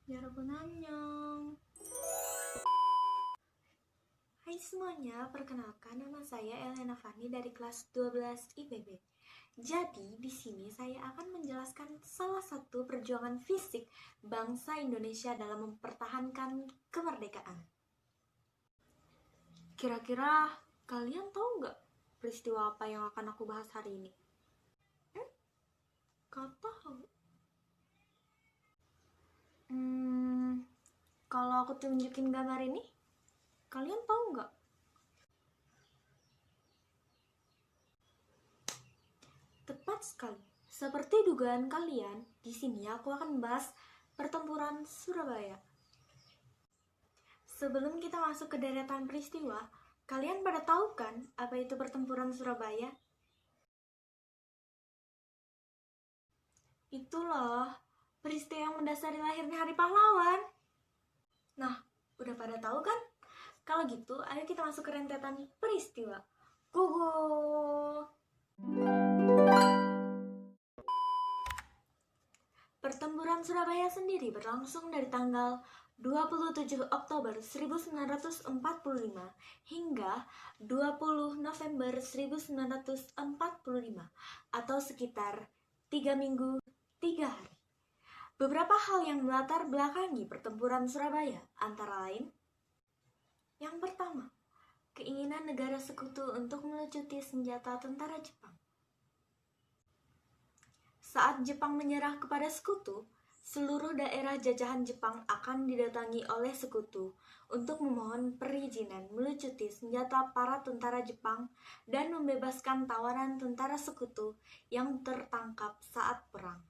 Yarabbun annyeong. Hai semuanya, perkenalkan nama saya Elena Fani dari kelas 12 IPB. Jadi, di sini saya akan menjelaskan salah satu perjuangan fisik bangsa Indonesia dalam mempertahankan kemerdekaan. Kira-kira kalian tahu nggak peristiwa apa yang akan aku bahas hari ini? Kau tahu? Kalau aku tunjukin gambar ini, kalian tahu nggak? Tepat sekali. Seperti dugaan kalian, di sini aku akan membahas pertempuran Surabaya. Sebelum kita masuk ke deretan peristiwa, kalian pada tahu kan apa itu pertempuran Surabaya? Itu loh, peristiwa yang mendasari lahirnya Hari Pahlawan. Nah, udah pada tahu kan? Kalau gitu, ayo kita masuk ke rentetan peristiwa. Gogo! Pertempuran Surabaya sendiri berlangsung dari tanggal 27 Oktober 1945 hingga 20 November 1945 atau sekitar 3 minggu 3 hari. Beberapa hal yang melatar belakangi pertempuran Surabaya antara lain: yang pertama, keinginan negara sekutu untuk melucuti senjata tentara Jepang. Saat Jepang menyerah kepada sekutu, seluruh daerah jajahan Jepang akan didatangi oleh sekutu untuk memohon perizinan melucuti senjata para tentara Jepang dan membebaskan tawanan tentara sekutu yang tertangkap saat perang.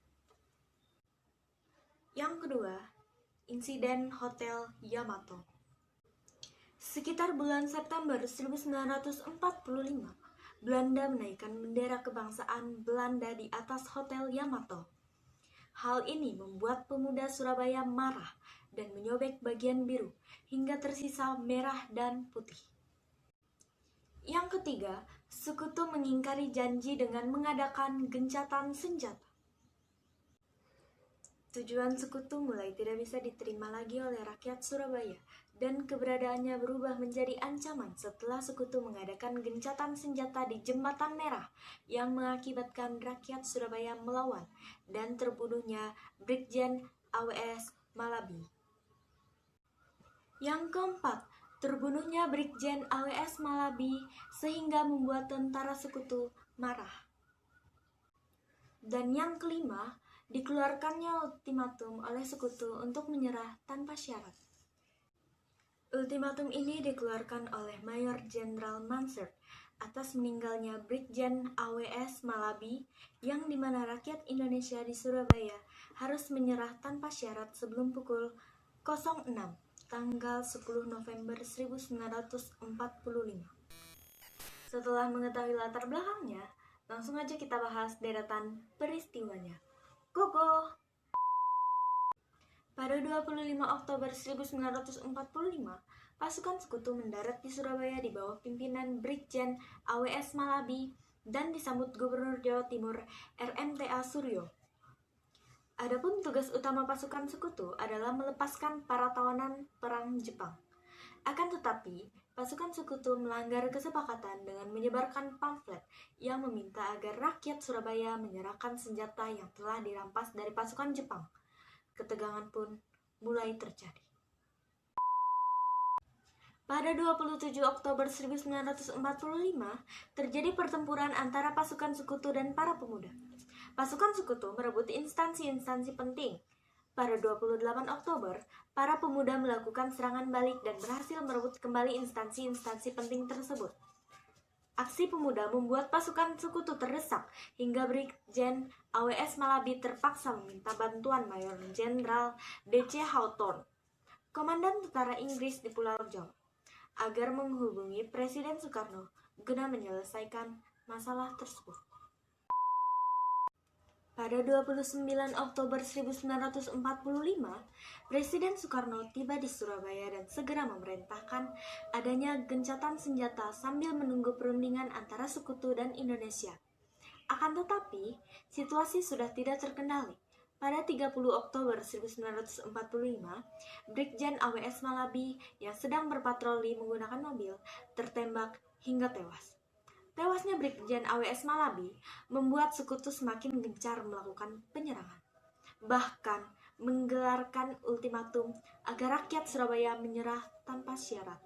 Yang kedua, insiden Hotel Yamato. Sekitar bulan September 1945, Belanda menaikkan bendera kebangsaan Belanda di atas Hotel Yamato. Hal ini membuat pemuda Surabaya marah dan menyobek bagian biru hingga tersisa merah dan putih. Yang ketiga, sekutu mengingkari janji dengan mengadakan gencatan senjata. Tujuan sekutu mulai tidak bisa diterima lagi oleh rakyat Surabaya dan keberadaannya berubah menjadi ancaman setelah sekutu mengadakan gencatan senjata di Jembatan Merah yang mengakibatkan rakyat Surabaya melawan dan terbunuhnya Brigjen AWS Malabi. Yang keempat, terbunuhnya Brigjen AWS Malabi sehingga membuat tentara sekutu marah. Dan yang kelima, dikeluarkannya ultimatum oleh sekutu untuk menyerah tanpa syarat. Ultimatum ini dikeluarkan oleh Mayor Jenderal Mansur atas meninggalnya Brigjen AWS Malabi, yang dimana rakyat Indonesia di Surabaya harus menyerah tanpa syarat sebelum pukul 06 tanggal 10 November 1945. Setelah mengetahui latar belakangnya, langsung aja kita bahas deretan peristiwanya. Gogo! Pada 25 Oktober 1945, pasukan sekutu mendarat di Surabaya di bawah pimpinan Brigjen AWS Malabi dan disambut Gubernur Jawa Timur RMTA Suryo. Adapun tugas utama pasukan sekutu adalah melepaskan para tawanan perang Jepang. Akan tetapi, pasukan sekutu melanggar kesepakatan dengan menyebarkan pamflet yang meminta agar rakyat Surabaya menyerahkan senjata yang telah dirampas dari pasukan Jepang. Ketegangan pun mulai terjadi. Pada 27 Oktober 1945, terjadi pertempuran antara pasukan sekutu dan para pemuda. Pasukan sekutu merebut instansi-instansi penting. Pada 28 Oktober, para pemuda melakukan serangan balik dan berhasil merebut kembali instansi-instansi penting tersebut. Aksi pemuda membuat pasukan sekutu terdesak hingga Brigjen AWS Malabi terpaksa meminta bantuan Mayor Jenderal D.C. Hawthorne, Komandan Tentara Inggris di Pulau Jawa, agar menghubungi Presiden Soekarno guna menyelesaikan masalah tersebut. Pada 29 Oktober 1945, Presiden Soekarno tiba di Surabaya dan segera memerintahkan adanya gencatan senjata sambil menunggu perundingan antara sekutu dan Indonesia. Akan tetapi, situasi sudah tidak terkendali. Pada 30 Oktober 1945, Brigjen AWS Malabi yang sedang berpatroli menggunakan mobil tertembak hingga tewas. Tewasnya Brigjen AWS Malabi membuat sekutu semakin gencar melakukan penyerangan. Bahkan menggelarkan ultimatum agar rakyat Surabaya menyerah tanpa syarat.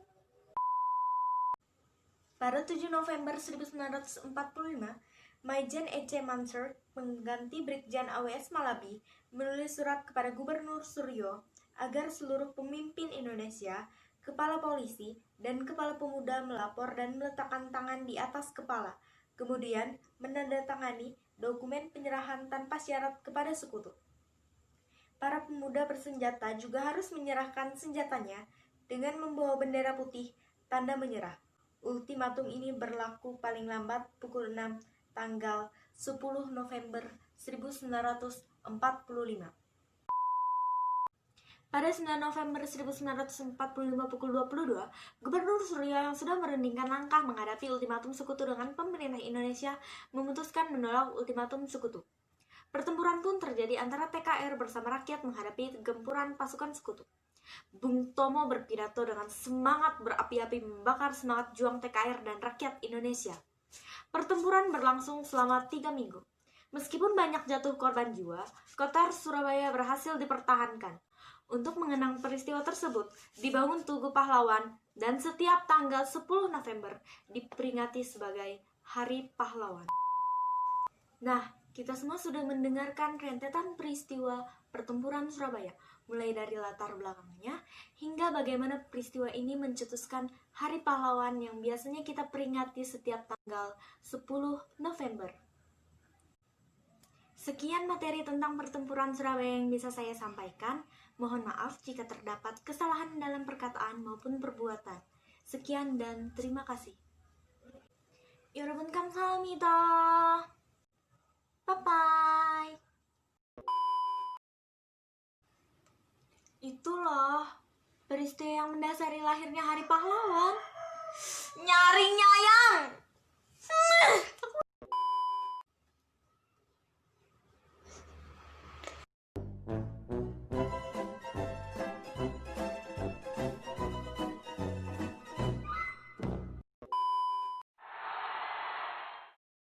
Pada 7 November 1945, Maijen E.C. Mansur, pengganti Brigjen AWS Malabi, menulis surat kepada Gubernur Suryo agar seluruh pemimpin Indonesia, kepala polisi, dan kepala pemuda melapor dan meletakkan tangan di atas kepala, kemudian menandatangani dokumen penyerahan tanpa syarat kepada sekutu. Para pemuda bersenjata juga harus menyerahkan senjatanya dengan membawa bendera putih, tanda menyerah. Ultimatum ini berlaku paling lambat pukul 6 tanggal 10 November 1945. Pada 9 November 1945 pukul 22, Gubernur Suryo yang sudah merundingkan langkah menghadapi ultimatum sekutu dengan pemerintah Indonesia memutuskan menolak ultimatum sekutu. Pertempuran pun terjadi antara TKR bersama rakyat menghadapi gempuran pasukan sekutu. Bung Tomo berpidato dengan semangat berapi-api membakar semangat juang TKR dan rakyat Indonesia. Pertempuran berlangsung selama 3 minggu. Meskipun banyak jatuh korban jiwa, kota Surabaya berhasil dipertahankan. Untuk mengenang peristiwa tersebut, dibangun Tugu Pahlawan dan setiap tanggal 10 November diperingati sebagai Hari Pahlawan. Nah, kita semua sudah mendengarkan rentetan peristiwa pertempuran Surabaya, mulai dari latar belakangnya hingga bagaimana peristiwa ini mencetuskan Hari Pahlawan yang biasanya kita peringati setiap tanggal 10 November. Sekian materi tentang pertempuran Surabaya yang bisa saya sampaikan. Mohon maaf jika terdapat kesalahan dalam perkataan maupun perbuatan. Sekian dan terima kasih. 여러분 감사합니다. Bye-bye. Itulah peristiwa yang mendasari lahirnya Hari Pahlawan. Nyaring nyayang.